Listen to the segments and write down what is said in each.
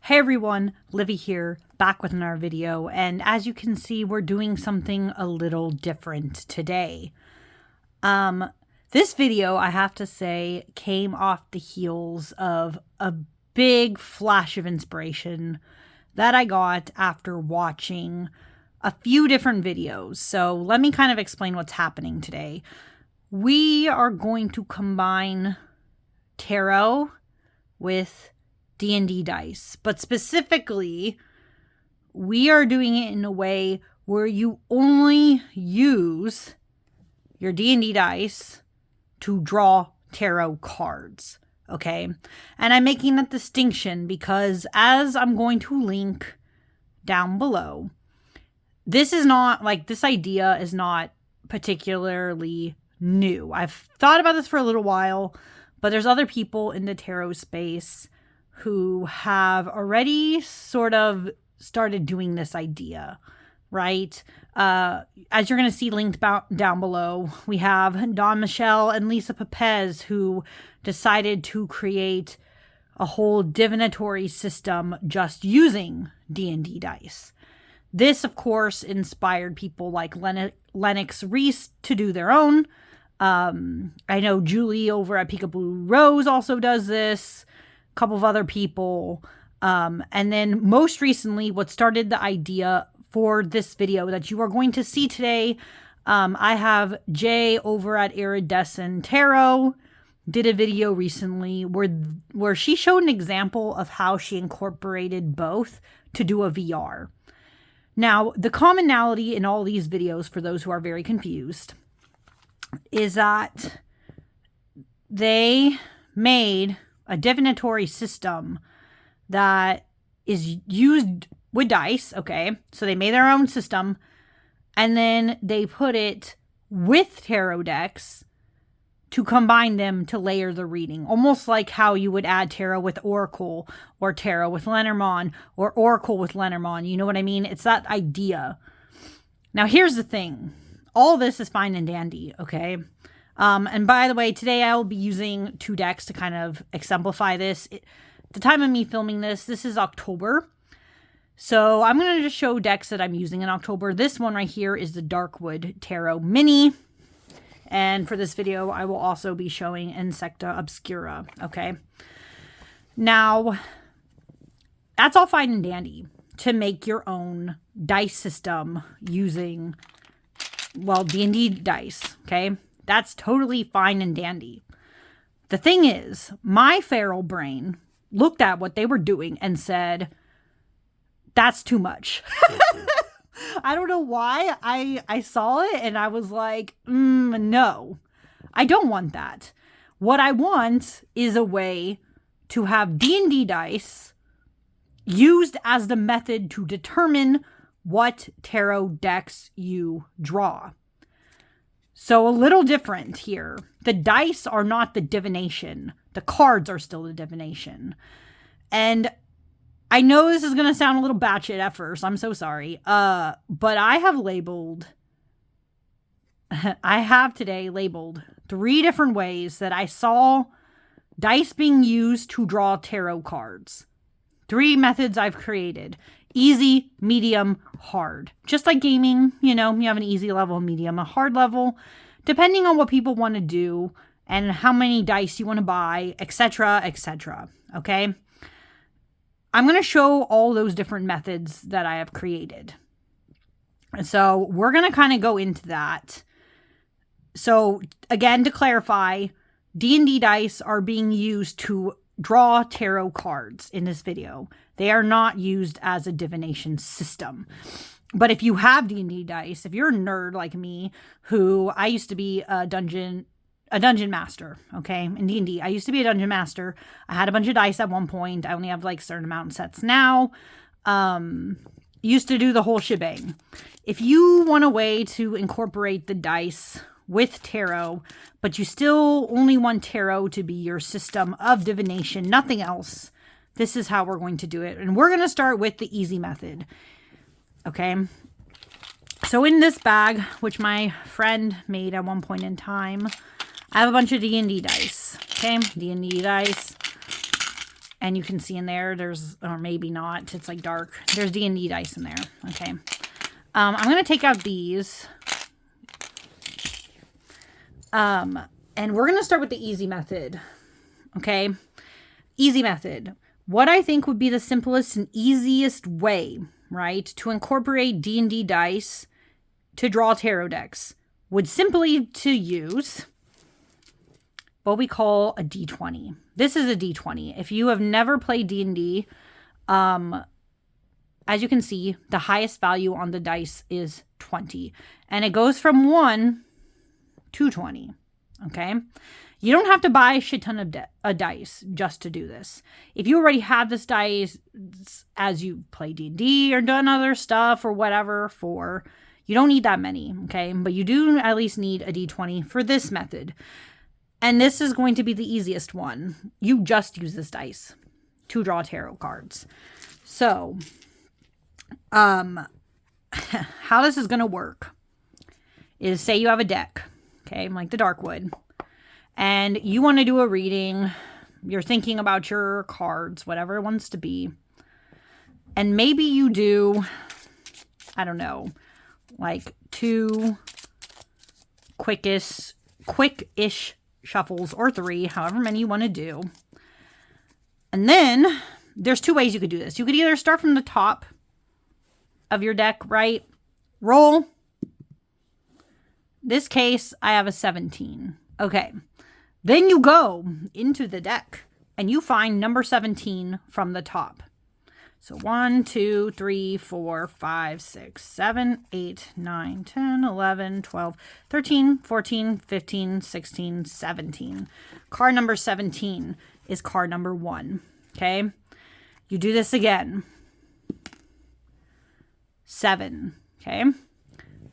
Hey everyone, Livy here, back with another video, and as you can see, we're doing something a little different today. This video, I have to say, came off the heels of a big flash of inspiration that I got after watching a few different videos. So let me kind of explain what's happening today. We are going to combine tarot with D&D dice, but specifically we are doing it in a way where you only use your D&D dice to draw tarot cards, okay? And I'm making that distinction because, as I'm going to link down below, this idea is not particularly new. I've thought about this for a little while, but there's other people in the tarot space who have already sort of started doing this idea, right? As you're going to see linked down below, we have Don Michelle and Lisa Pepez, who decided to create a whole divinatory system just using D&D dice. This, of course, inspired people like Lennox Reese to do their own. I know Julie over at Peekaboo Rose also does this. Couple of other people, and then most recently what started the idea for this video that you are going to see today, I have Jay over at Iridescent Tarot did a video recently where she showed an example of how she incorporated both to do a VR. Now, the commonality in all these videos, for those who are very confused, is that they made a divinatory system that is used with dice, okay? So they made their own system, and then they put it with tarot decks to combine them to layer the reading. Almost like how you would add tarot with Oracle, or tarot with Lenormand, or Oracle with Lenormand. You know what I mean? It's that idea. Now, here's the thing. All this is fine and dandy, okay? And by the way, today I will be using two decks to kind of exemplify this. The time of me filming this is October. So I'm going to just show decks that I'm using in October. This one right here is the Darkwood Tarot Mini. And for this video, I will also be showing Insecta Obscura, okay? Now, that's all fine and dandy to make your own dice system using, well, D&D dice, okay? That's totally fine and dandy. The thing is, my feral brain looked at what they were doing and said, that's too much. I don't know why. I saw it and I was like, no, I don't want that. What I want is a way to have D&D dice used as the method to determine what tarot decks you draw. So a little different here. The dice are not the divination. The cards are still the divination. And I know this is going to sound a little batshit at first. I'm so sorry. But I have today labeled 3 different ways that I saw dice being used to draw tarot cards. 3 methods I've created. Easy, medium, hard. Just like gaming, you know, you have an easy level, a medium, a hard level, depending on what people want to do and how many dice you want to buy, etc., etc. Okay? I'm going to show all those different methods that I have created. So we're going to kind of go into that. So again, to clarify, D&D dice are being used to draw tarot cards in this video. They are not used as a divination system. But if you have D&D dice, if you're a nerd like me, who I used to be a dungeon master, okay? In D&D, I used to be a dungeon master. I had a bunch of dice at one point. I only have like a certain amount of sets now. Used to do the whole shebang. If you want a way to incorporate the dice with tarot, but you still only want tarot to be your system of divination, nothing else, this is how we're going to do it. And we're going to start with the easy method. Okay. So in this bag, which my friend made at one point in time, I have a bunch of D&D dice. Okay. D&D dice. And you can see in there, there's, or maybe not, it's like dark. There's D&D dice in there. Okay. I'm going to take out these. And we're going to start with the easy method. Okay. Easy method. What I think would be the simplest and easiest way, right, to incorporate D&D dice to draw tarot decks would simply to use what we call a D20. This is a D20. If you have never played D&D, as you can see, the highest value on the dice is 20. And it goes from 1 to 20. Okay? You don't have to buy a shit ton of dice just to do this. If you already have this dice as you play D&D or done other stuff or whatever for, you don't need that many, okay? But you do at least need a D20 for this method. And this is going to be the easiest one. You just use this dice to draw tarot cards. So, how this is going to work is, say you have a deck, okay, like the Darkwood, and you want to do a reading. You're thinking about your cards, whatever it wants to be. And maybe you do, I don't know, like 2 quick-ish shuffles, or 3, however many you want to do. And then there's 2 ways you could do this. You could either start from the top of your deck, right? Roll. This case, I have a 17. Okay. Then you go into the deck and you find number 17 from the top. So 1, 2, 3, 4, 5, 6, 7, 8, 9, 10, 11, 12, 13, 14, 15, 16, 17. Card number 17 is card number 1. Okay. You do this again. 7. Okay.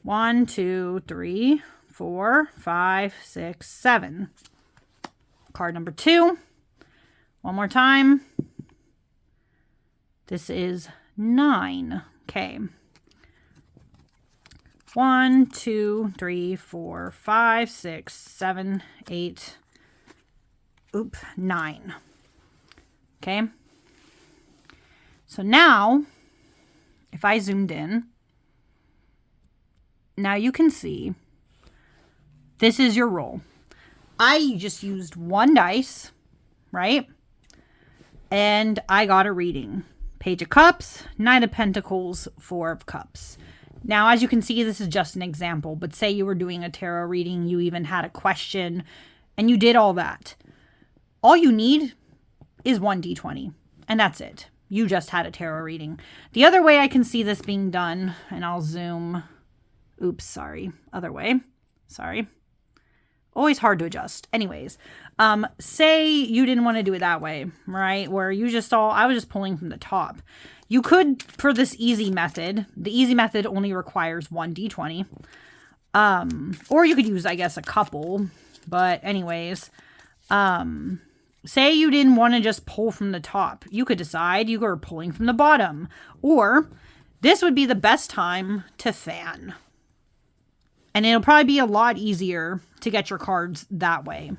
1, 2, 3, 4, 5, 6, 7. Card number 2. One more time. This is 9. Okay. 1, 2, 3, 4, 5, 6, 7, 8. 9. Okay. So now, if I zoomed in, now you can see this is your roll. I just used 1 dice, right? And I got a reading. Page of Cups, Knight of Pentacles, 4 of Cups. Now, as you can see, this is just an example, but say you were doing a tarot reading, you even had a question, and you did all that. All you need is 1 D20, and that's it. You just had a tarot reading. The other way I can see this being done, and I'll zoom. Oops, sorry. Other way. Sorry. Always hard to adjust. Anyways, say you didn't want to do it that way, right? Where you just saw, I was just pulling from the top. You could, for this easy method, the easy method only requires 1 D20. Or you could use, I guess, a couple. But anyways, say you didn't want to just pull from the top. You could decide you were pulling from the bottom. Or this would be the best time to fan. And it'll probably be a lot easier to get your cards that way.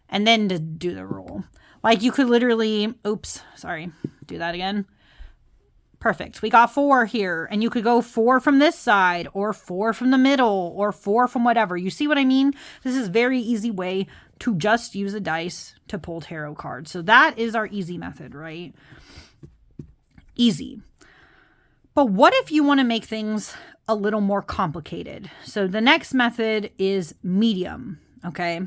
And then to do the roll. Like you could literally, oops, sorry, do that again. Perfect. We got 4 here. And you could go 4 from this side, or 4 from the middle, or 4 from whatever. You see what I mean? This is a very easy way to just use a dice to pull tarot cards. So that is our easy method, right? Easy. But what if you want to make things a little more complicated? So the next method is medium, okay?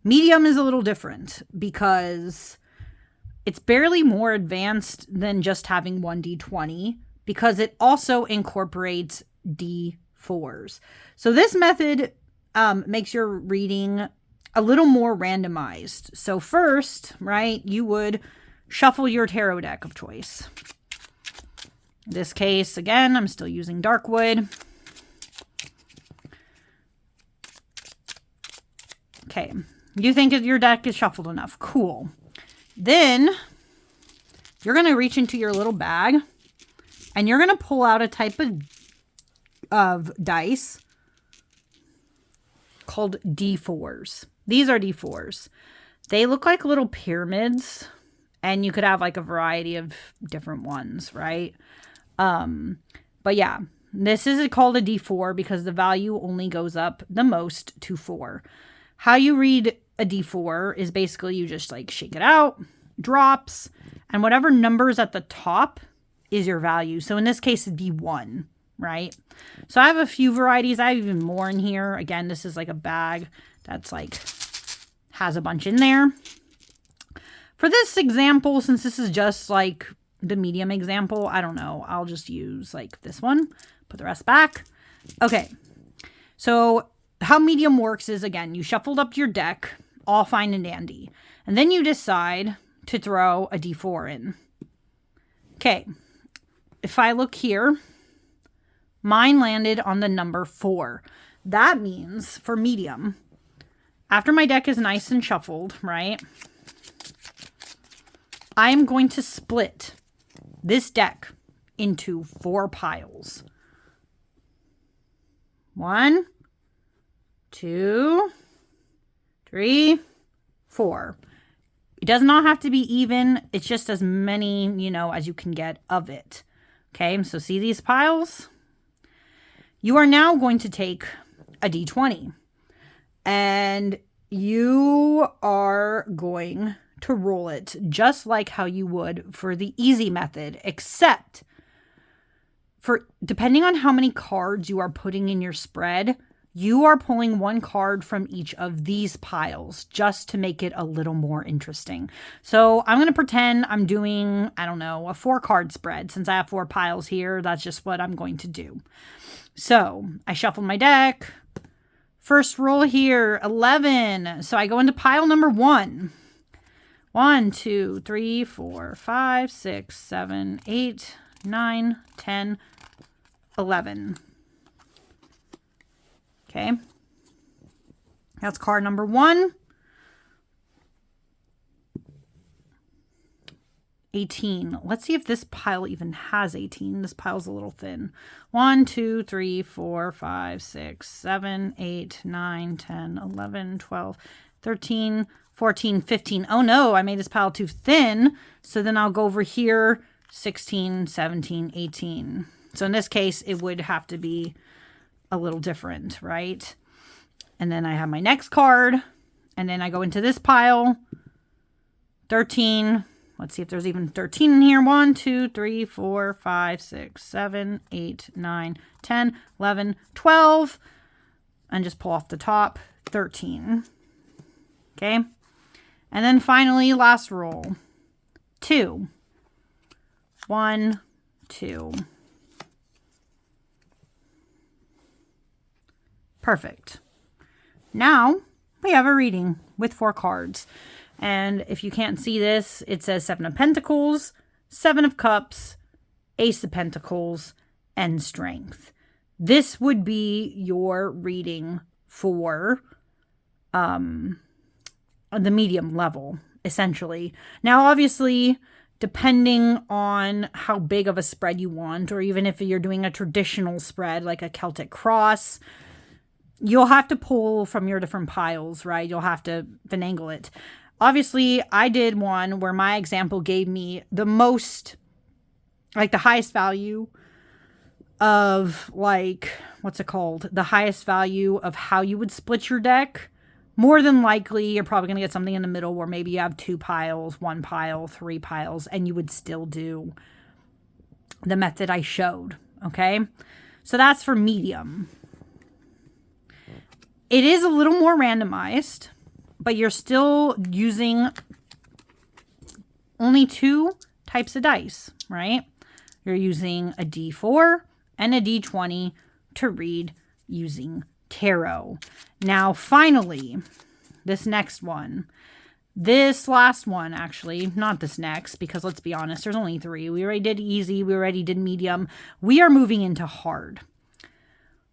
Medium is a little different because it's barely more advanced than just having 1 D20 because it also incorporates D4s. So this method makes your reading a little more randomized. So first, right, you would shuffle your tarot deck of choice. In this case, again, I'm still using Darkwood. Okay, you think your deck is shuffled enough. Cool. Then you're going to reach into your little bag and you're going to pull out a type of dice called D4s. These are D4s. They look like little pyramids And you could have like a variety of different ones, right? But yeah, this is called a D4 because the value only goes up the most to 4. How you read a D4 is basically you just like shake it out, drops, and whatever number's at the top is your value. So in this case, it'd be 1, right? So I have a few varieties. I have even more in here. Again, this is like a bag that's like has a bunch in there. For this example, since this is just like the medium example, I don't know. I'll just use like this one. Put the rest back. Okay. So how medium works is, again, you shuffled up your deck, all fine and dandy. And then you decide to throw a D4 in. Okay. If I look here, mine landed on the number 4. That means for medium, after my deck is nice and shuffled, right? I am going to split this deck into 4 piles. 1, 2, 3, 4. It does not have to be even. It's just as many, as you can get of it. Okay, so see these piles? You are now going to take a D20. And you are going to roll it just like how you would for the easy method, except for depending on how many cards you are putting in your spread, you are pulling 1 card from each of these piles just to make it a little more interesting. So I'm going to pretend I'm doing, I don't know, a 4-card spread. Since I have 4 piles here, that's just what I'm going to do. So I shuffle my deck. First roll here, 11. So I go into pile number 1. 1, 2, 3, 4, 5, 6, 7, 8, 9, 10, 11. Okay. That's card number 1. 18. Let's see if this pile even has 18. This pile's a little thin. 1, 2, 3, 4, 5, 6, 7, 8, 9, 10, 11, 12, 13, 14, 15. Oh no, I made this pile too thin. So then I'll go over here, 16, 17, 18. So in this case, it would have to be a little different, right? And then I have my next card. And then I go into this pile, 13. Let's see if there's even 13 in here. 1, 2, 3, 4, 5, 6, 7, 8, 9, 10, 11, 12. And just pull off the top, 13. Okay. And then finally, last roll, 2. 1, 2. Perfect. Now we have a reading with 4 cards. And if you can't see this, it says 7 of Pentacles, 7 of Cups, Ace of Pentacles, and Strength. This would be your reading for the medium level, essentially. Now, obviously, depending on how big of a spread you want, or even if you're doing a traditional spread like a Celtic cross, you'll have to pull from your different piles, right? You'll have to finagle it. Obviously, I did one where my example gave me the most, like the highest value of like, what's it called? The highest value of how you would split your deck. More than likely, you're probably going to get something in the middle where maybe you have 2 piles, 1 pile, 3 piles, and you would still do the method I showed, okay? So that's for medium. It is a little more randomized, but you're still using only 2 types of dice, right? You're using a D4 and a D20 to read using tarot. Now, finally, this next one. This last one, actually, not this next, because let's be honest, there's only 3. We already did easy. We already did medium. We are moving into hard.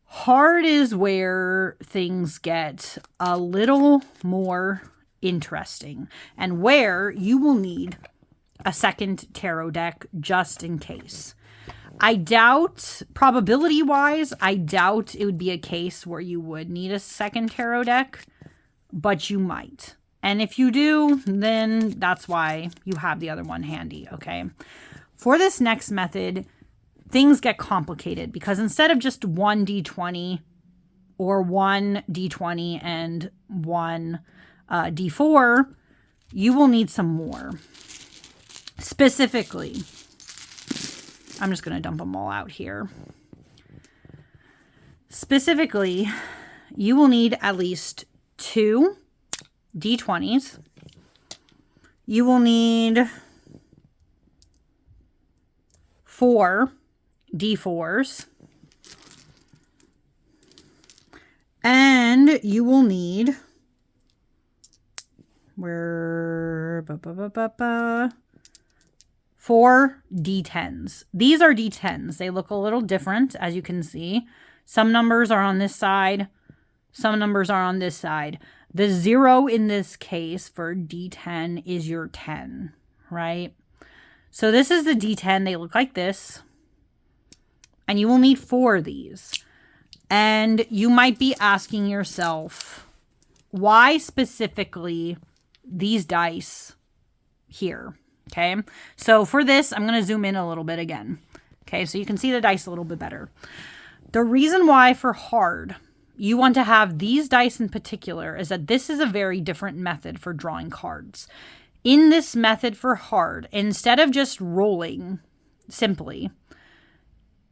Hard is where things get a little more interesting and where you will need a second tarot deck just in case. I doubt, probability-wise, I doubt it would be a case where you would need a second tarot deck, but you might. And if you do, then that's why you have the other one handy, okay? For this next method, things get complicated because instead of just one D20 or one D20 and one D4, you will need some more. Specifically, I'm just going to dump them all out here. Specifically, you will need at least 2 D20s. You will need 4 D4s. And you will need 4 D10s. These are D10s. They look a little different, as you can see. Some numbers are on this side. Some numbers are on this side. The 0 in this case for D10 is your 10, right? So this is the D10. They look like this. And you will need 4 of these. And you might be asking yourself, why specifically these dice here? Okay, so for this, I'm going to zoom in a little bit again. Okay, so you can see the dice a little bit better. The reason why for hard, you want to have these dice in particular is that this is a very different method for drawing cards. In this method for hard, instead of just rolling simply,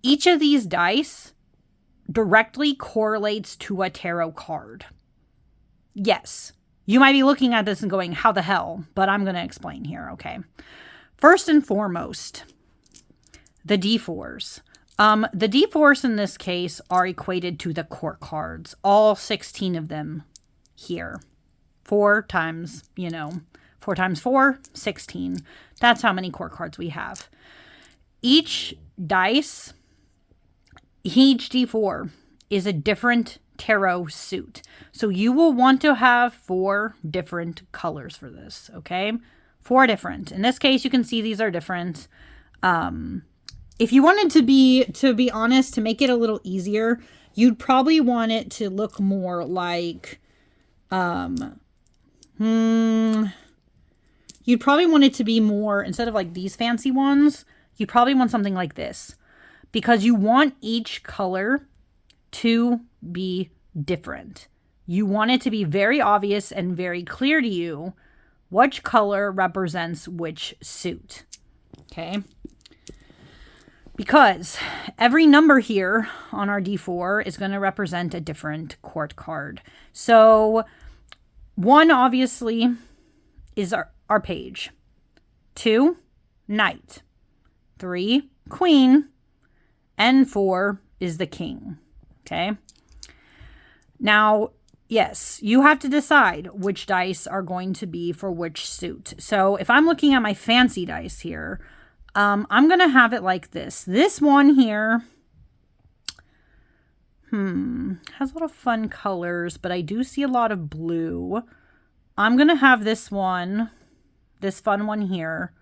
each of these dice directly correlates to a tarot card. Yes, you might be looking at this and going, how the hell? But I'm going to explain here, okay? First and foremost, the D4s. The D4s in this case are equated to the court cards. All 16 of them here. 4 times, 4 times 4, 16. That's how many court cards we have. Each dice, each D4 is a different tarot suit. So you will want to have 4 different colors for this, okay? 4 different. In this case, you can see these are different. If you wanted to be honest, to make it a little easier, you'd probably want it to look more like, you'd probably want it to be more, instead of like these fancy ones, you'd probably want something like this. Because you want each color to be different. You want it to be very obvious and very clear to you which color represents which suit. Okay? Because every number here on our D4 is going to represent a different court card. So 1 obviously is our page. 2, knight. 3, queen. And 4 is the king. Okay? Now, yes, you have to decide which dice are going to be for which suit. So if I'm looking at my fancy dice here, I'm going to have it like this. This one here, has a lot of fun colors, but I do see a lot of blue. I'm going to have this one, this fun one here,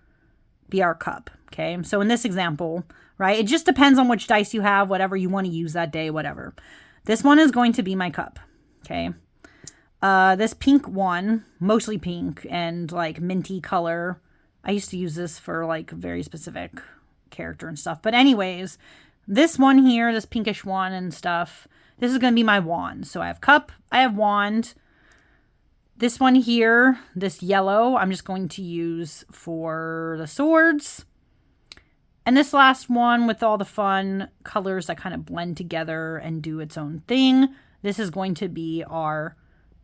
be our cup. Okay, so in this example, right, it just depends on which dice you have, whatever you want to use that day, whatever. This one is going to be my cup. Okay, this pink one, mostly pink and like minty color. I used to use this for like very specific character and stuff. But anyways, this one here, this pinkish one and stuff, this is going to be my wand. So I have cup, I have wand. This one here, this yellow, I'm just going to use for the swords. And this last one with all the fun colors that kind of blend together and do its own thing, this is going to be our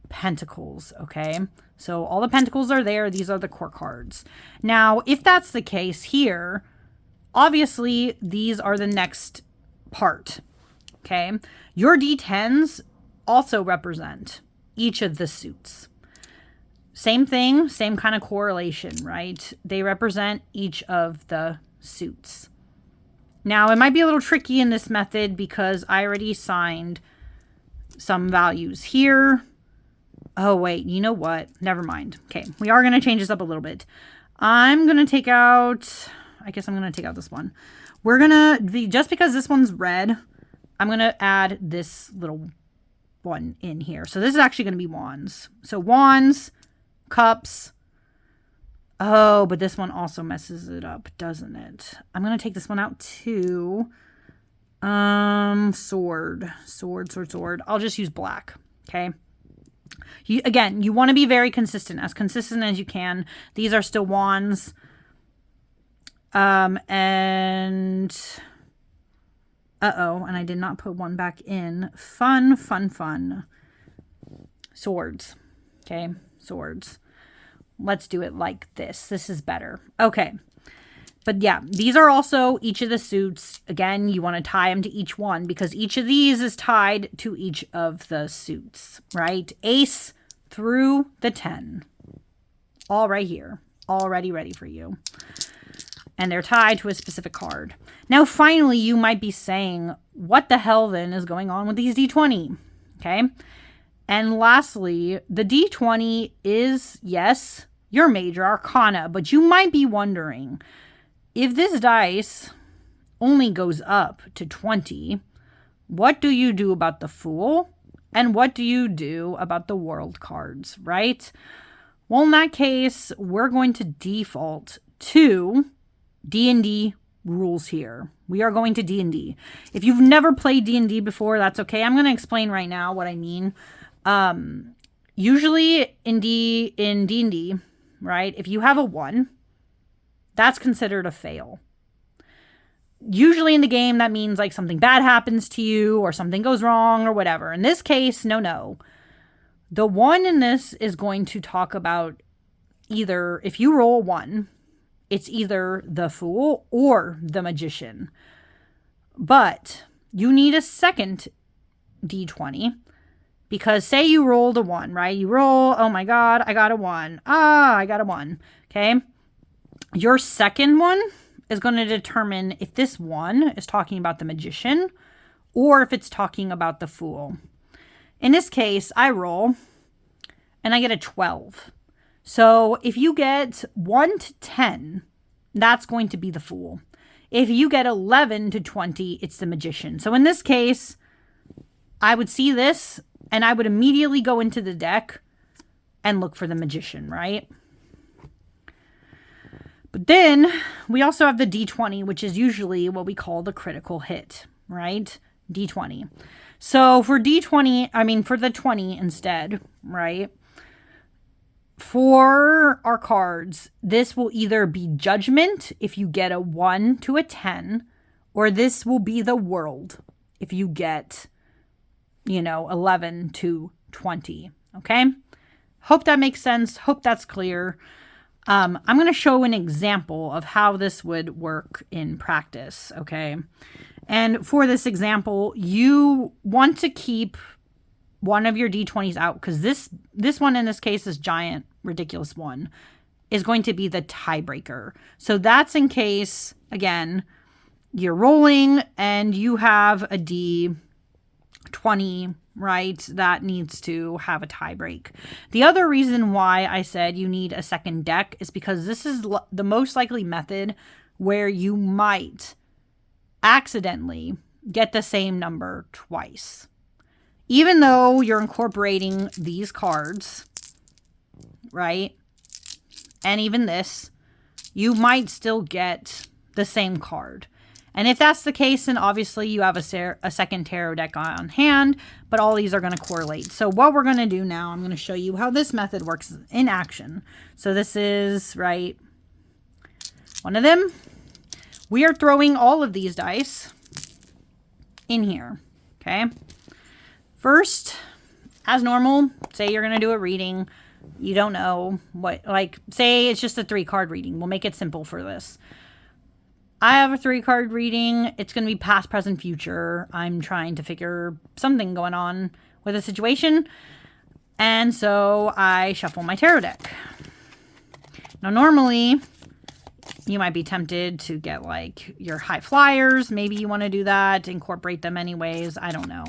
pentacles, okay? So all the pentacles are there. These are the court cards. Now, if that's the case here, obviously these are the next part, okay? Your D10s also represent each of the suits. Same thing, same kind of correlation, right? They represent each of the suits. Now, it might be a little tricky in this method because I already signed some values here. Oh, wait, you know what? Never mind. Okay, we are going to change this up a little bit. I'm going to take out, I guess I'm going to take out this one. We're going to, just because this one's red, I'm going to add this little one in here. So this is actually going to be wands. So wands, cups. Oh, but this one also messes it up, doesn't it? I'm going to take this one out too. Sword. I'll just use black. Okay. Again, you want to be very consistent as you can. These are still wands. And and I did not put one back in. Fun. Swords. Okay, swords. Let's do it like this. This is better. Okay. But yeah, these are also each of the suits. Again, you want to tie them to each one because each of these is tied to each of the suits, right? Ace through the 10. All right here. Already ready for you. And they're tied to a specific card. Now, finally, you might be saying, what the hell then is going on with these D20? Okay. And lastly, the D20 is, yes, your major arcana, but you might be wondering, if this dice only goes up to 20, what do you do about the Fool? And what do you do about the World cards, right? Well, in that case, we're going to default to D&D rules here. We are going to D&D. If you've never played D&D before, that's okay. I'm going to explain right now what I mean. Usually in D&D, right, if you have a 1, that's considered a fail. Usually in the game, that means like something bad happens to you or something goes wrong or whatever. In this case, no. The 1 in this is going to talk about either, if you roll 1, it's either the Fool or the Magician. But you need a second D20 because say you rolled a 1, right? You roll, oh my God, I got a 1. I got a 1. Okay. Your second one is going to determine if this 1 is talking about the Magician or if it's talking about the Fool. In this case, I roll and I get a 12. So if you get 1 to 10, that's going to be the Fool. If you get 11 to 20, it's the Magician. So in this case, I would see this and I would immediately go into the deck and look for the Magician, right? But then we also have the D20, which is usually what we call the critical hit, right? D20. So for the 20 instead, right? For our cards, this will either be Judgment if you get a 1 to a 10, or this will be the World if you get, 11 to 20. Okay? Hope that makes sense. Hope that's clear. I'm going to show an example of how this would work in practice. Okay? And for this example, you want to keep one of your D20s out because this one in this case is giant, ridiculous 1 is going to be the tiebreaker. So that's in case, again, you're rolling and you have a D20, right? That needs to have a tie break. The other reason why I said you need a second deck is because this is the most likely method where you might accidentally get the same number twice. Even though you're incorporating these cards, right? And even this, you might still get the same card. And if that's the case, then obviously you have a second tarot deck on hand, but all these are going to correlate. So what we're going to do now, I'm going to show you how this method works in action. So this is, right, one of them. We are throwing all of these dice in here, okay? First, as normal, say you're going to do a reading. You don't know what, say it's just a 3-card reading. We'll make it simple for this. I have a 3-card reading. It's going to be past, present, future. I'm trying to figure something going on with a situation. And so I shuffle my tarot deck. Now, normally, you might be tempted to get your high flyers. Maybe you want to do that, incorporate them anyways. I don't know.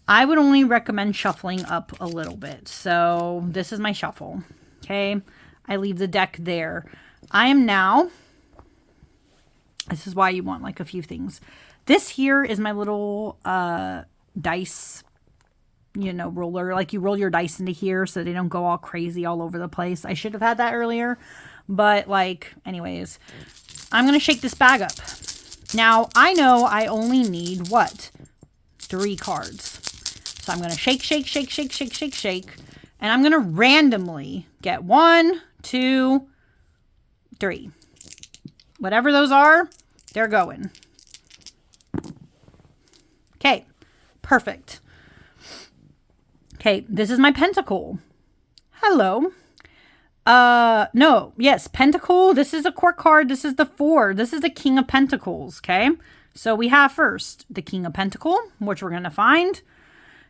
I would only recommend shuffling up a little bit. So this is my shuffle. Okay. I leave the deck there. I am now, this is why you want a few things. This here is my little dice you know, roller. Like you roll your dice into here so they don't go all crazy all over the place. I should have had that earlier. But like, anyways, I'm going to shake this bag up. Now, I know I only need what? 3 cards. So I'm going to shake, shake, shake, shake, shake, shake, shake. And I'm going to randomly get 1, 2, 3. Whatever those are, they're going. Okay, perfect. Okay, this is my pentacle. Hello. No, yes, pentacle. This is a court card. This is the 4. This is the King of Pentacles, okay? So we have first the King of Pentacle, which we're going to find.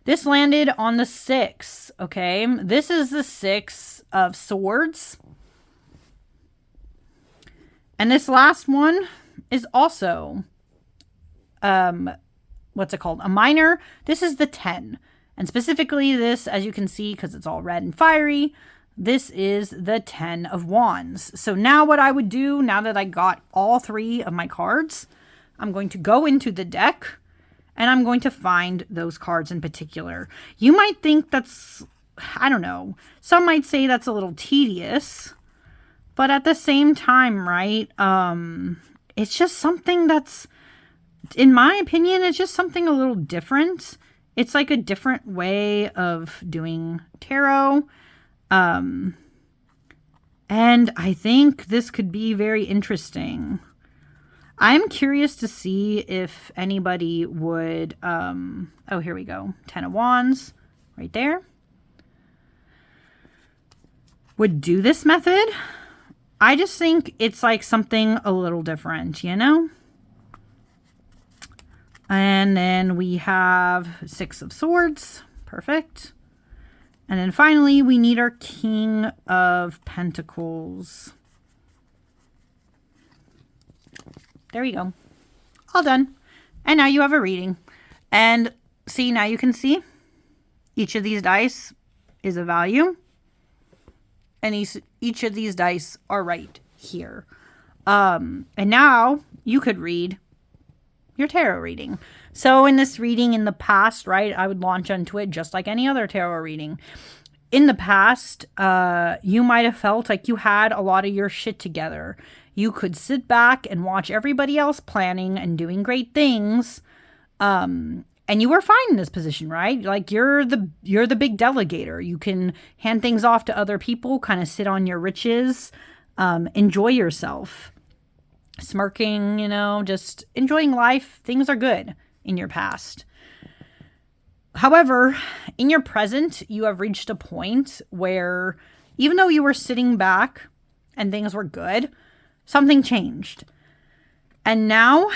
This landed on the 6, okay? This is the 6 of Swords. And this last one is also, what's it called? A minor. This is the 10. And specifically this, as you can see, because it's all red and fiery, this is the 10 of Wands. So now what I would do, now that I got all 3 of my cards, I'm going to go into the deck and I'm going to find those cards in particular. You might think that's, I don't know, some might say that's a little tedious, but at the same time, right, it's just something that's, in my opinion, it's just something a little different. It's like a different way of doing tarot. And I think this could be very interesting. I'm curious to see if anybody would, oh, here we go. 10 of Wands right there. Would do this method. I just think it's like something a little different, you know? And then we have 6 of Swords. Perfect. And then finally, we need our King of Pentacles. There we go. All done. And now you have a reading. And see, now you can see each of these dice is a value. And each of these dice are right here. And now you could read your tarot reading. So in this reading in the past, right, I would launch onto it just like any other tarot reading. In the past, you might have felt like you had a lot of your shit together. You could sit back and watch everybody else planning and doing great things. And you were fine in this position, right? Like you're the big delegator. You can hand things off to other people, kind of sit on your riches, enjoy yourself. Smirking, you know, just enjoying life. Things are good in your past. However, in your present, you have reached a point where even though you were sitting back and things were good, something changed. And now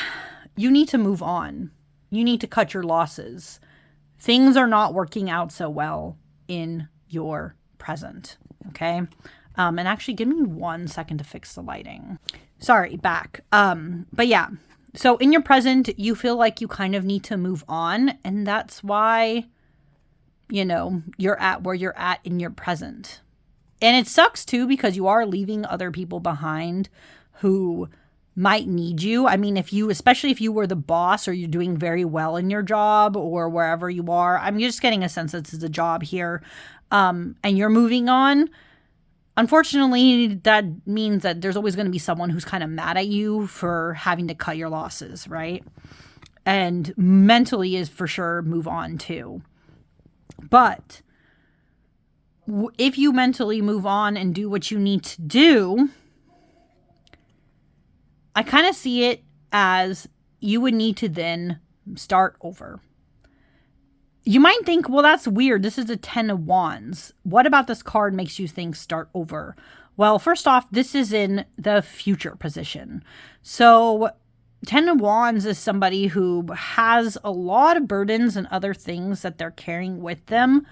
you need to move on. You need to cut your losses. Things are not working out so well in your present. Okay. And actually give me 1 second to fix the lighting. Sorry, back. But yeah, so in your present, you feel like you kind of need to move on. And that's why, you know, you're at where you're at in your present. And it sucks too, because you are leaving other people behind who might need you. I mean, especially if you were the boss or you're doing very well in your job or wherever you are, I'm just getting a sense that this is a job here, and you're moving on. Unfortunately, that means that there's always going to be someone who's kind of mad at you for having to cut your losses, right? And mentally is for sure move on too. But if you mentally move on and do what you need to do, I kind of see it as you would need to then start over. You might think, well, that's weird. This is a 10 of Wands. What about this card makes you think start over? Well, first off, this is in the future position. So 10 of Wands is somebody who has a lot of burdens and other things that they're carrying with them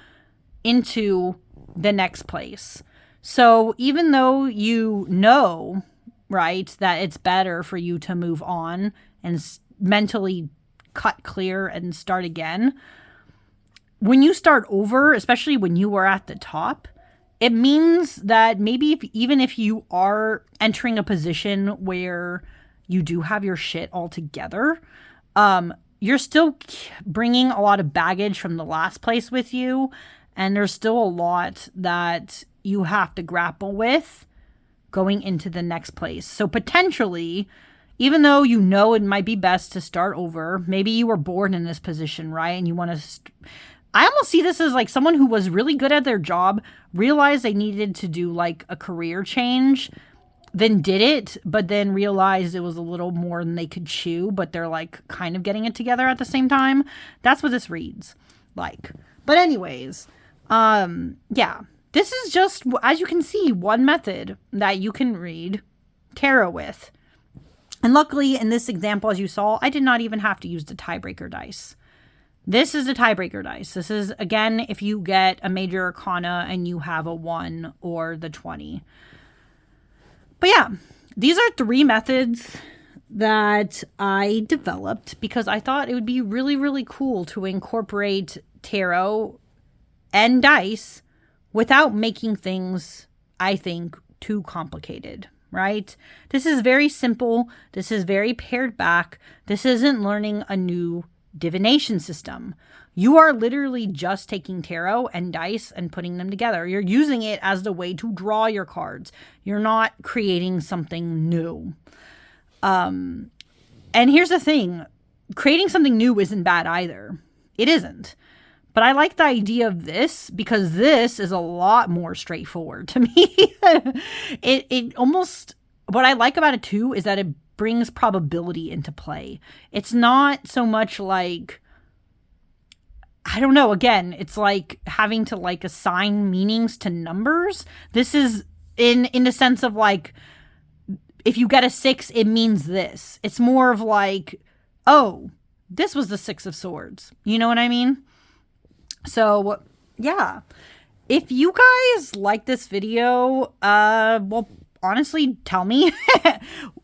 into the next place. So even though you know, right, that it's better for you to move on and mentally cut clear and start again, when you start over, especially when you were at the top, it means that maybe even if you are entering a position where you do have your shit all together, you're still bringing a lot of baggage from the last place with you, and there's still a lot that you have to grapple with going into the next place. So potentially, even though you know it might be best to start over, maybe you were born in this position, right? And you want to... I almost see this as like someone who was really good at their job, realized they needed to do like a career change, then did it, but then realized it was a little more than they could chew, but they're like kind of getting it together at the same time. That's what this reads like. But anyways, yeah, this is just, as you can see, one method that you can read tarot with. And luckily in this example, as you saw, I did not even have to use the tiebreaker dice. This is the tiebreaker dice. This is, again, if you get a major arcana and you have a 1 or the 20. But yeah, these are 3 methods that I developed because I thought it would be really, really cool to incorporate tarot and dice without making things, I think, too complicated, right? This is very simple. This is very pared back. This isn't learning a new divination system. You are literally just taking tarot and dice and putting them together. You're using it as the way to draw your cards. You're not creating something new. And here's the thing. Creating something new isn't bad either. It isn't. But I like the idea of this because this is a lot more straightforward to me. It almost, what I like about it too is that it brings probability into play. It's not so much like, I don't know, again, it's like having to like assign meanings to numbers. This is in the sense of like, if you get a 6, it means this. It's more of like, oh, this was the 6 of swords. You know what I mean? So yeah, if you guys like this video, well, honestly, tell me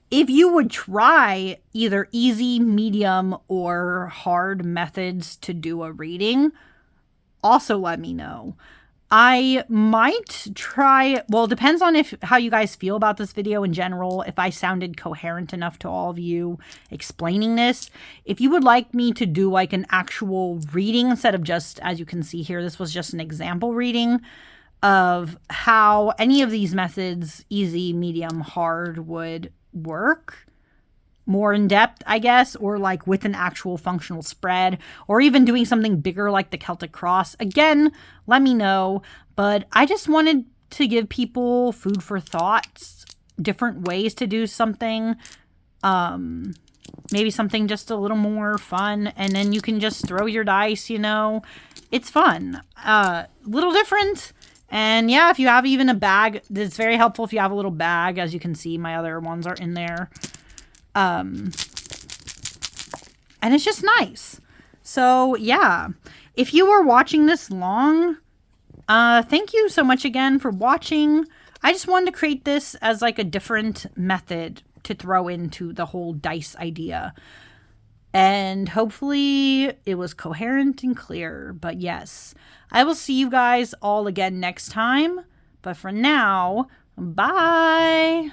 if you would try either easy, medium, or hard methods to do a reading. Also let me know. I might try, well, it depends on how you guys feel about this video in general, if I sounded coherent enough to all of you explaining this. If you would like me to do like an actual reading instead of just, as you can see here, this was just an example reading of how any of these methods, easy, medium, hard, would work more in depth, I guess, or like with an actual functional spread, or even doing something bigger like the Celtic Cross, again, let me know. But I just wanted to give people food for thoughts, different ways to do something, maybe something just a little more fun, and then you can just throw your dice, you know, it's fun, little different. And yeah, if you have even a bag, it's very helpful if you have a little bag. As you can see, my other ones are in there. And it's just nice. So yeah, if you were watching this long, thank you so much again for watching. I just wanted to create this as like a different method to throw into the whole dice idea. And hopefully it was coherent and clear. But yes, I will see you guys all again next time. But for now, bye.